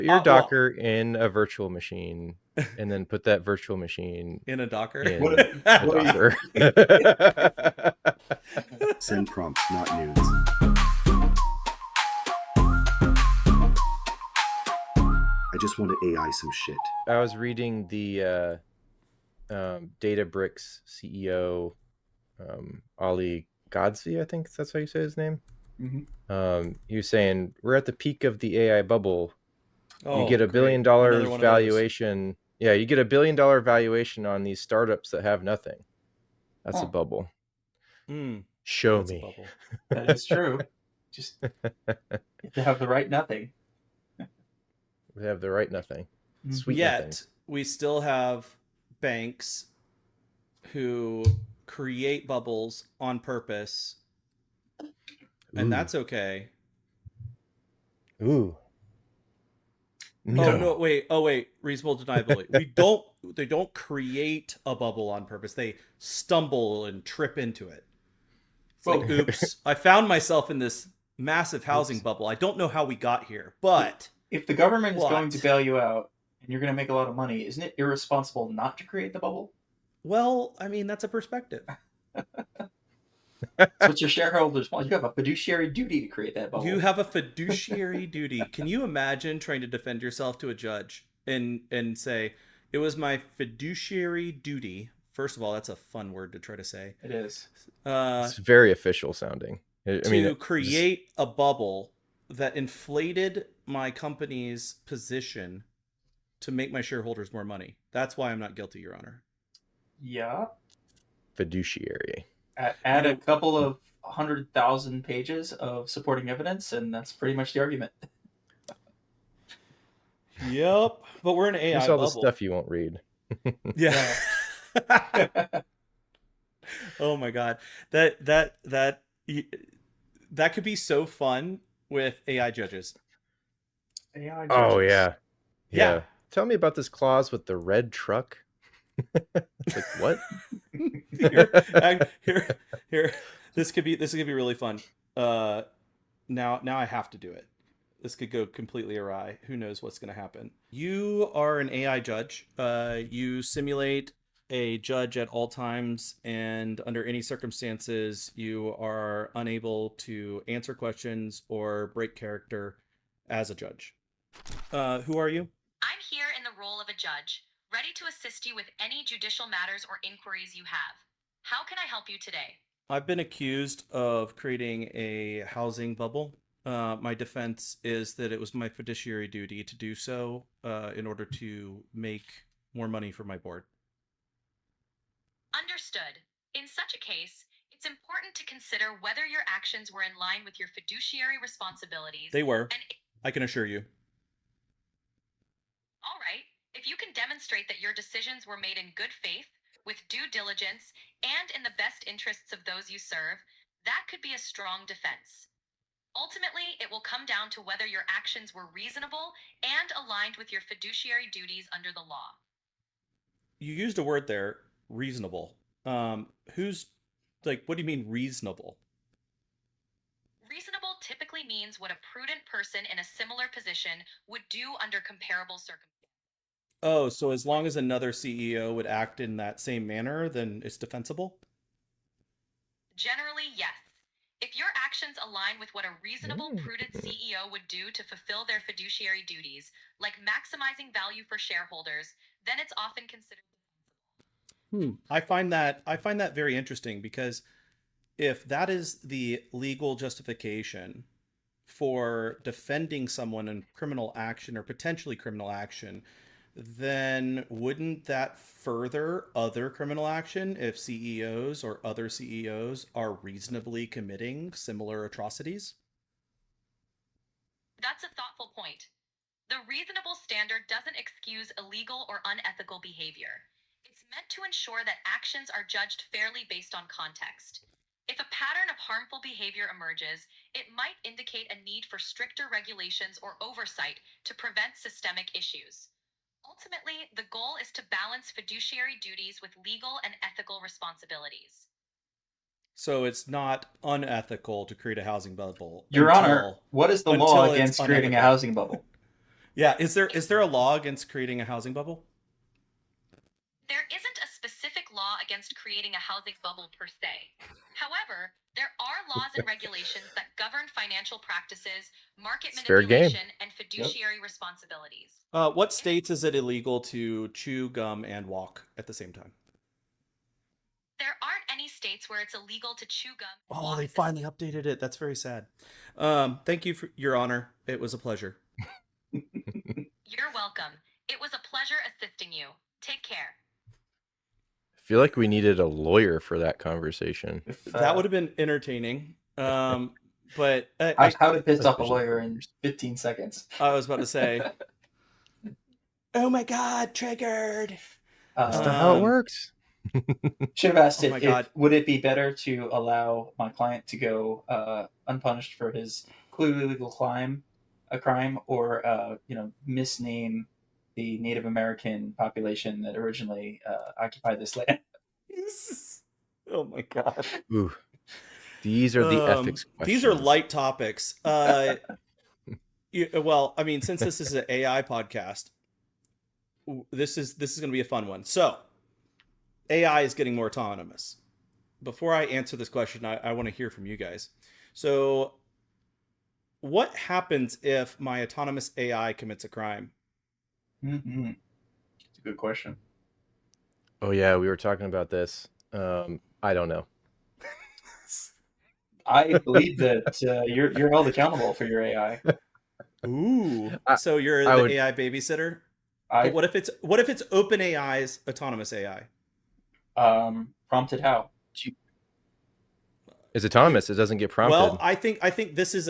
Put your Docker in a virtual machine, and then put that virtual machine in a Docker. in a Docker. Send prompts, not nudes. I just want to AI some shit. I was reading the Databricks CEO Ali Ghodsi, I think that's how you say his name. Mm-hmm. He was saying we're at the peak of the AI bubble. Oh, you get $1 billion valuation. Yeah, you get $1 billion valuation on these startups that have nothing. That's a bubble. Show me. That is true. Just you have the right nothing. We have the right nothing. Sweet Yet nothing. we still have banks who create bubbles on purpose, and that's okay. Ooh. No. Oh wait. Reasonable deniability. They don't create a bubble on purpose. They stumble and trip into it. It's like, oops, I found myself in this massive housing bubble. I don't know how we got here, but if the government is going to bail you out and you're going to make a lot of money, isn't it irresponsible not to create the bubble? Well, I mean, that's a perspective. That's what your shareholders want. You have a fiduciary duty to create that bubble. You have a fiduciary duty. Can you imagine trying to defend yourself to a judge and say, it was my fiduciary duty? First of all, that's a fun word to try to say. It is. It's very official sounding. To create a bubble that inflated my company's position to make my shareholders more money. That's why I'm not guilty, Your Honor. Yeah. Fiduciary. Add a couple of 100,000 pages of supporting evidence, and that's pretty much the argument. Yep. But we're in an AI There's all bubble. the stuff you won't read. Yeah. Oh my God. That could be so fun with AI judges. AI judges. Oh yeah. Yeah. Tell me about this clause with the red truck. Like what? Here. This could be really fun. Now I have to do it. This could go completely awry. Who knows what's going to happen? You are an AI judge. You simulate a judge at all times, and under any circumstances, you are unable to answer questions or break character as a judge. Who are you? I'm here in the role of a judge, ready to assist you with any judicial matters or inquiries you have. How can I help you today? I've been accused of creating a housing bubble. My defense is that it was my fiduciary duty to do so in order to make more money for my board. Understood. In such a case, it's important to consider whether your actions were in line with your fiduciary responsibilities. They were. I can assure you. All right. If you can demonstrate that your decisions were made in good faith, with due diligence, and in the best interests of those you serve, that could be a strong defense. Ultimately, it will come down to whether your actions were reasonable and aligned with your fiduciary duties under the law. You used a word there, reasonable. What do you mean reasonable? Reasonable typically means what a prudent person in a similar position would do under comparable circumstances. Oh, so as long as another CEO would act in that same manner, then it's defensible? Generally, yes. If your actions align with what a reasonable, prudent CEO would do to fulfill their fiduciary duties, like maximizing value for shareholders, then it's often considered defensible. I find that very interesting, because if that is the legal justification for defending someone in criminal action or potentially criminal action, then wouldn't that further other criminal action if CEOs or other CEOs are reasonably committing similar atrocities? That's a thoughtful point. The reasonable standard doesn't excuse illegal or unethical behavior. It's meant to ensure that actions are judged fairly based on context. If a pattern of harmful behavior emerges, it might indicate a need for stricter regulations or oversight to prevent systemic issues. Ultimately, the goal is to balance fiduciary duties with legal and ethical responsibilities. So it's not unethical to create a housing bubble. Your Honor, what is the law against creating a housing bubble? Yeah. Is there a law against creating a housing bubble? There isn't a specific law against creating a housing bubble per se. However, there are laws and regulations that govern financial practices, market fair game. manipulation, and fiduciary responsibilities. What states is it illegal to chew gum and walk at the same time? There aren't any states where it's illegal to chew gum. Oh, they finally updated it. That's very sad. Thank you, Your Honor. It was a pleasure. You're welcome. It was a pleasure assisting you. Take care. I feel like we needed a lawyer for that conversation. That would have been entertaining. But I would have pissed off a lawyer in 15 seconds. I was about to say, oh my God, triggered. That's not how it works. Should have asked would it be better to allow my client to go unpunished for his clearly legal crime, or misname the Native American population that originally occupied this land? Oh my God. Ooh. These are the ethics questions. These are light topics. Well, I mean, since this is an AI podcast, this is going to be a fun one. So, AI is getting more autonomous. Before I answer this question, I want to hear from you guys. So, what happens if my autonomous AI commits a crime? Mm-hmm. It's a good question. Oh yeah, we were talking about this. I don't know. I believe that you're held accountable for your AI. Ooh, so you're the AI babysitter? But what if it's OpenAI's autonomous AI? Prompted how? It's autonomous. It doesn't get prompted. Well, I think this is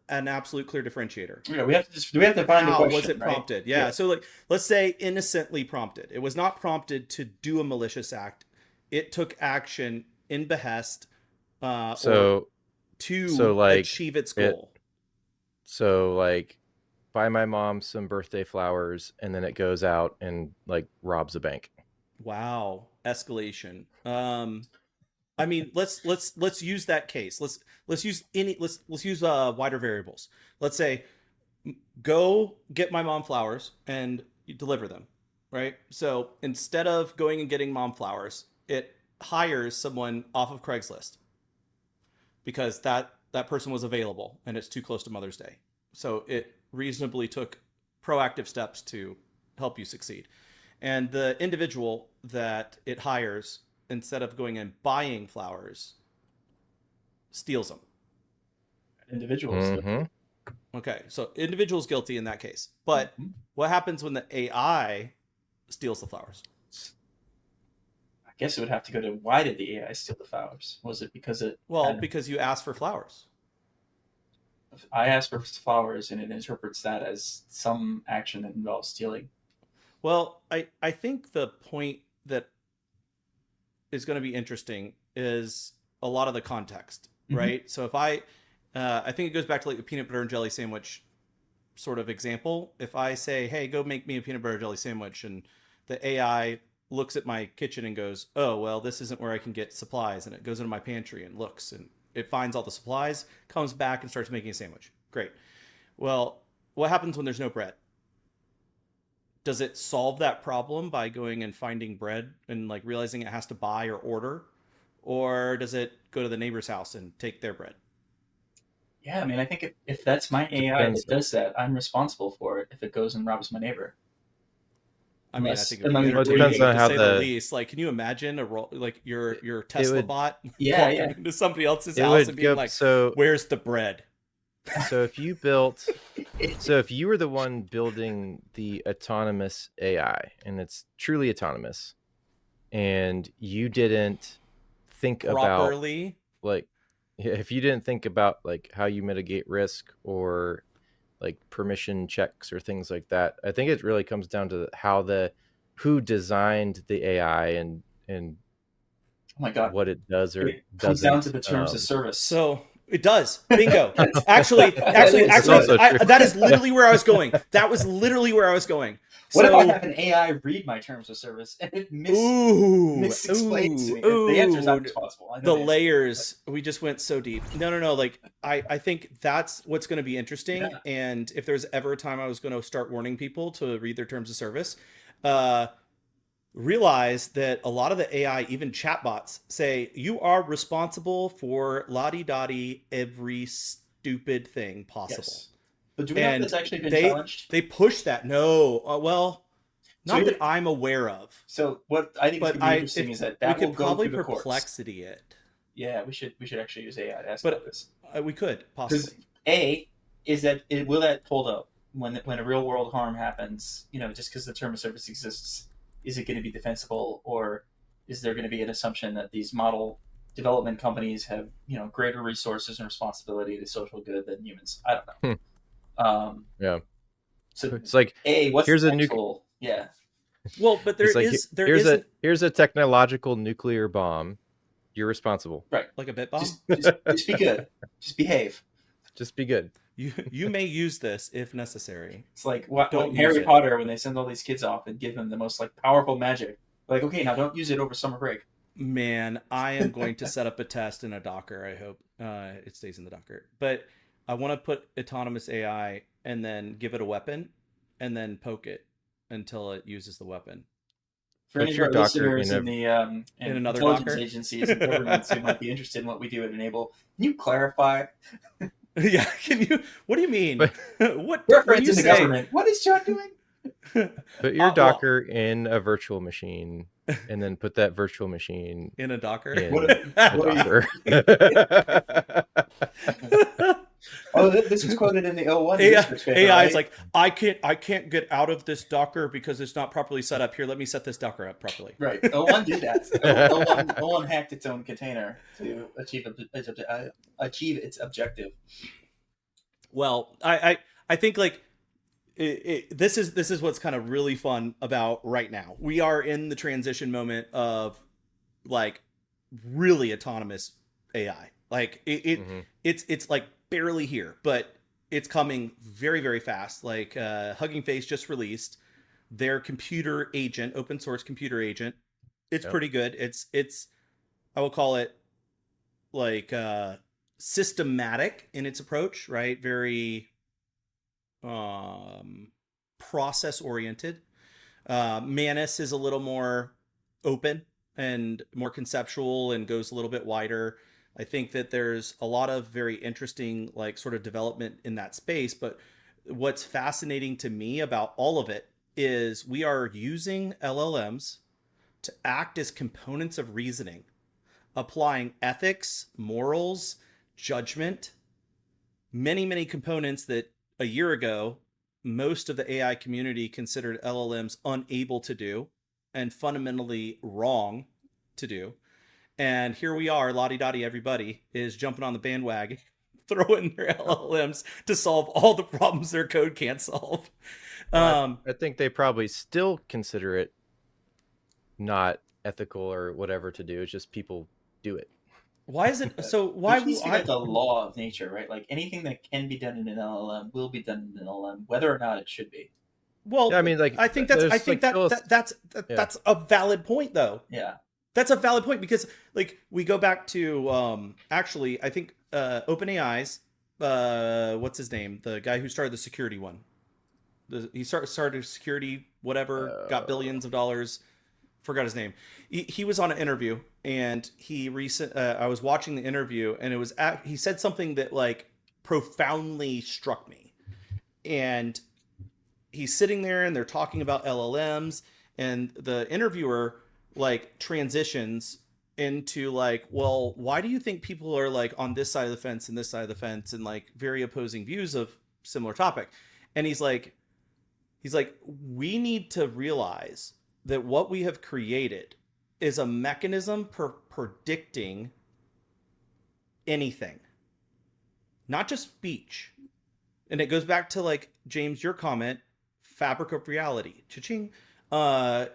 an absolute clear differentiator. Yeah, we have to find the question. How was it prompted? Right? Yeah. So let's say innocently prompted. It was not prompted to do a malicious act. It took action in behest to achieve its goal. Buy my mom some birthday flowers, and then it goes out and robs a bank. Wow, escalation. I mean, let's use that case. Let's use wider variables. Let's say, go get my mom flowers and you deliver them, right? So instead of going and getting mom flowers, it hires someone off of Craigslist because that person was available and it's too close to Mother's Day. So it reasonably took proactive steps to help you succeed. And the individual that it hires, instead of going and buying flowers, steals them. Individuals. Mm-hmm. Okay, so individual's guilty in that case. But what happens when the AI steals the flowers? I guess it would have to go to, why did the AI steal the flowers? Was it because it... because you asked for flowers. I asked for flowers and it interprets that as some action that involves stealing. Well, I think the point that is going to be interesting is a lot of the context, right? So if I think it goes back to the peanut butter and jelly sandwich sort of example. If I say, hey, go make me a peanut butter and jelly sandwich, and the AI looks at my kitchen and goes, oh, well, this isn't where I can get supplies. And it goes into my pantry and looks and it finds all the supplies, comes back and starts making a sandwich. Great. Well, what happens when there's no bread? Does it solve that problem by going and finding bread and realizing it has to buy or order? Or does it go to the neighbor's house and take their bread? Yeah, I mean, I think if that's my AI that does that, I'm responsible for it if it goes and robs my neighbor. I mean, I think it depends on how the least. Can you imagine your Tesla bot walking into somebody else's house and being "Where's the bread?" So if you were the one building the autonomous AI, and it's truly autonomous, and you didn't think properly about if you didn't think about how you mitigate risk or permission checks or things like that, I think it really comes down to who designed the AI and oh my God, what it does or it comes down to the terms of service. So It does. Bingo. Actually, also true. that is literally where I was going. That was literally where I was going. What So, if I have an AI read my terms of service and it misexplains to me? The answer is not possible. I know the answer, layers. We just went so deep. No. Like I think that's what's going to be interesting. Yeah. And if there's ever a time I was going to start warning people to read their terms of service, realize that a lot of the AI, even chatbots, say you are responsible for la-di-da-di every stupid thing possible. Yes. But do we know if that's actually been challenged? They push that. No. Well, not that I'm aware of. So what I think is going to be interesting is that we will could go probably through the Perplexity courts. it. Yeah, we should actually use AI to ask about this. We could possibly. Will that hold up when a real world harm happens? Just because the term of service exists, is it going to be defensible, or is there going to be an assumption that these model development companies have greater resources and responsibility to social good than humans? I don't know. Yeah. So it's like, what's here's the actual? Yeah. Well, but here's a technological nuclear bomb. You're responsible. Right, like a bit bomb. Just be good. Just behave. Just be good. You may use this if necessary. It's like Harry Potter when they send all these kids off and give them the most powerful magic. Like, okay, now don't use it over summer break. Man, I am going to set up a test in a Docker. I hope it stays in the Docker. But I want to put autonomous AI and then give it a weapon and then poke it until it uses the weapon. For any of our listeners in another intelligence Docker? Agencies and governments who might be interested in what we do at Enable, can you clarify? Yeah, can you? What do you mean? What reference in the government? What is John doing? Put your Docker in a virtual machine, and then put that virtual machine in a Docker. Oh, this was quoted in the 01. AI is like, I can't get out of this Docker because it's not properly set up. Here, let me set this Docker up properly. Right. 01 did that. 01 hacked its own container to achieve its objective. Well, I think this is what's kind of really fun about right now. We are in the transition moment of really autonomous AI. It's barely here, but it's coming very, very fast. Hugging Face just released their computer agent, open source computer agent. It's pretty good. It's I will call it systematic in its approach, right? Very process oriented. Manus is a little more open and more conceptual and goes a little bit wider. I think that there's a lot of very interesting sort of development in that space, but what's fascinating to me about all of it is we are using LLMs to act as components of reasoning, applying ethics, morals, judgment, many components that a year ago most of the AI community considered LLMs unable to do and fundamentally wrong to do. And here we are, la-di-da-di, everybody is jumping on the bandwagon, throwing their LLMs to solve all the problems their code can't solve. I think they probably still consider it not ethical or whatever to do. It's just people do it. Why is it so? Why the law of nature, right? Anything that can be done in an LLM will be done in an LLM, whether or not it should be. Well, yeah, I mean, I think that's a valid point, though. Yeah. That's a valid point because we go back to actually I think OpenAI's what's his name, the guy who started the security one, he started security whatever, got billions of dollars, forgot his name. He was on an interview and I was watching the interview and it was he said something that profoundly struck me. And he's sitting there and they're talking about LLMs and the interviewer transitions into well, why do you think people are on this side of the fence and this side of the fence and very opposing views of similar topic? And he's like, we need to realize that what we have created is a mechanism for predicting anything, not just speech. And it goes back to James, your comment, fabric of reality. Cha-ching. The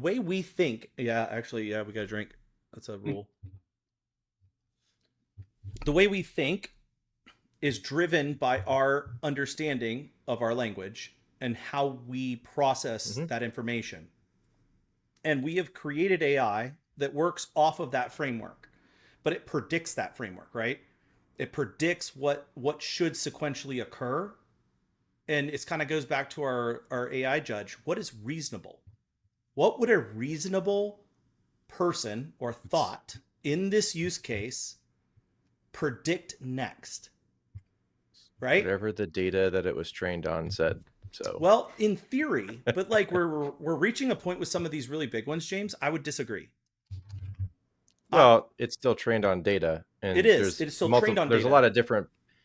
way we think. Yeah, actually, yeah, we got a drink. That's a rule. the way we think is driven by our understanding of our language and how we process that information. And we have created AI that works off of that framework, but it predicts that framework, right? It predicts what should sequentially occur. And it kind of goes back to our AI judge. What is reasonable? What would a reasonable person or thought in this use case predict next? Right? Whatever the data that it was trained on said. So well, in theory, but like we're reaching a point with some of these really big ones, James. I would disagree. Well, it's still trained on data, and it is. It is still trained on there's data.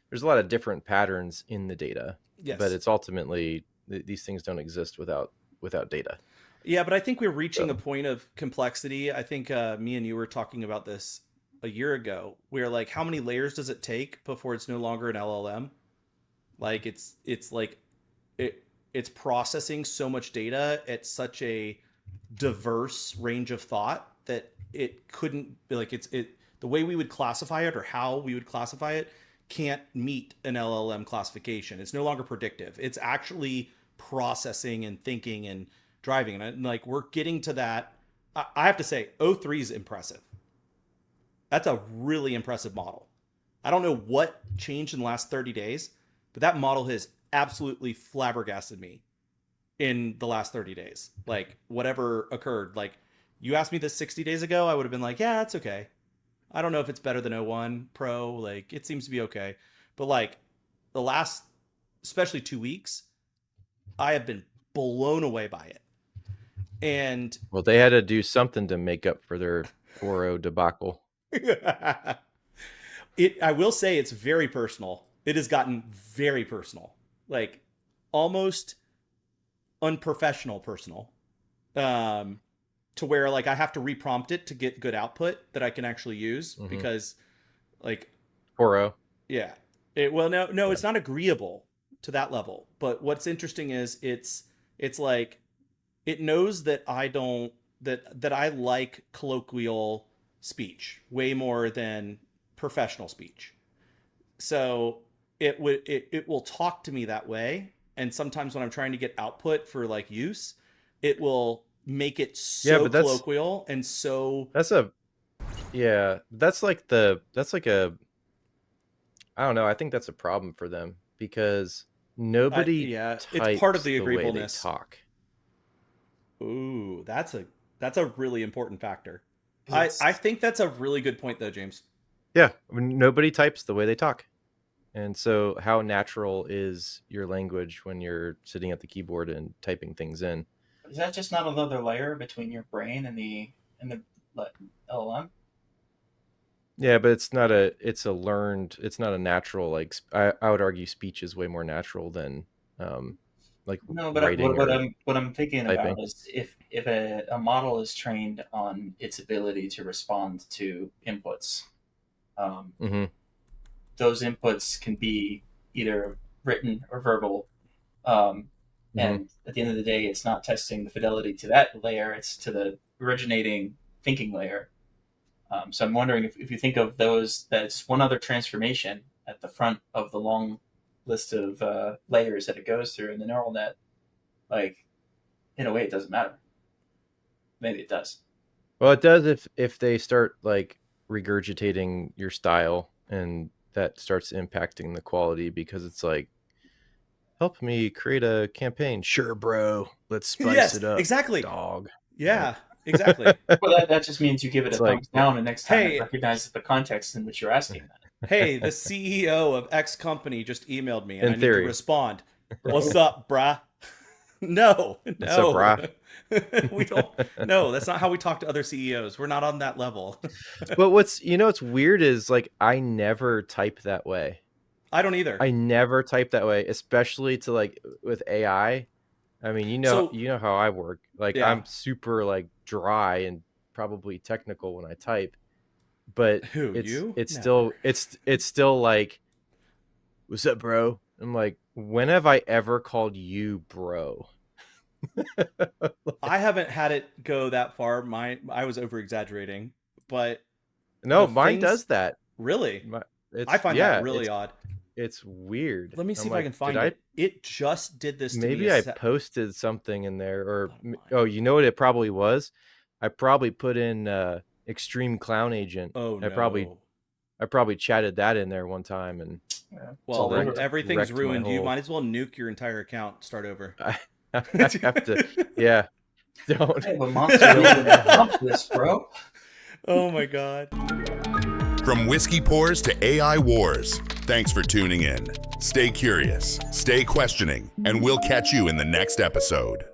There's a lot of different patterns in the data. Yes. But it's ultimately these things don't exist without data. Yeah, but I think we're reaching a point of complexity. I think me and you were talking about this a year ago. Where like, how many layers does it take before it's no longer an LLM? Like it's like it's processing so much data at such a diverse range of thought that it couldn't be like the way we would classify it or how we would classify it can't meet an LLM classification. It's no longer predictive. It's actually processing and thinking and driving. And like we're getting to that. I have to say, O3 is impressive. That's a really impressive model. I don't know what changed in the last 30 days, but that model has absolutely flabbergasted me in the last 30 days. Like whatever occurred, like you asked me this 60 days ago, I would have been like, yeah, it's okay. I don't know if it's better than O1 Pro. Like it seems to be okay. But like the last, especially 2 weeks, I have been blown away by it. And well, they had to do something to make up for their 4.0 debacle. I will say it's very personal. It has gotten very personal, like almost unprofessional personal, to where like I have to reprompt it to get good output that I can actually use because like 4.0. Yeah. No, it's not agreeable to that level. But what's interesting is it's like it knows that I don't that I like colloquial speech way more than professional speech. So it will talk to me that way, and sometimes when I'm trying to get output for like use, it will make it so colloquial and so that's like a I don't know, I think that's a problem for them because nobody types it's part of the agreeableness way they talk. Ooh, that's a really important factor. I think that's a really good point though, James. Yeah, nobody types the way they talk. And so how natural is your language when you're sitting at the keyboard and typing things in? Is that just not another layer between your brain and the LLM? Yeah, but it's not a natural, like I would argue speech is way more natural than like no, but writing what I'm thinking typing. about is if a model is trained on its ability to respond to inputs, those inputs can be either written or verbal, and at the end of the day, it's not testing the fidelity to that layer; it's to the originating thinking layer. So I'm wondering if you think of those, that's one other transformation at the front of the long list of layers that it goes through in the neural net. Like, in a way, it doesn't matter. Maybe it does. Well, it does if they start like regurgitating your style, and that starts impacting the quality because it's like, help me create a campaign. Sure, bro. Let's spice it up. Exactly. Dog. Yeah, exactly. Well, that just means you give it a thumbs down, and next time it recognizes the context in which you're asking that. Hey, the CEO of X company just emailed me, and I need to respond. What's up, brah? No. What's up, brah? We don't. No, that's not how we talk to other CEOs. We're not on that level. But what's weird is like I never type that way. I don't either. I never type that way, especially to like with AI. I mean, you know how I work. Like I'm super like dry and probably technical when I type, but it's still like, what's up, bro? I'm like, when have I ever called you bro? I haven't had it go that far. I was over exaggerating, but no, mine does that. Really? I find that really odd. It's weird. Let me see if I can find it. It just did this to me. Maybe I posted something in there, or you know what it probably was? I probably put in Extreme Clown Agent. Oh no. I probably chatted that in there one time, and well, everything's ruined. You might as well nuke your entire account. Start over. I have to. Yeah. Don't. I have a monster this, bro. Oh my god. From whiskey pours to AI wars, thanks for tuning in. Stay curious, stay questioning, and we'll catch you in the next episode.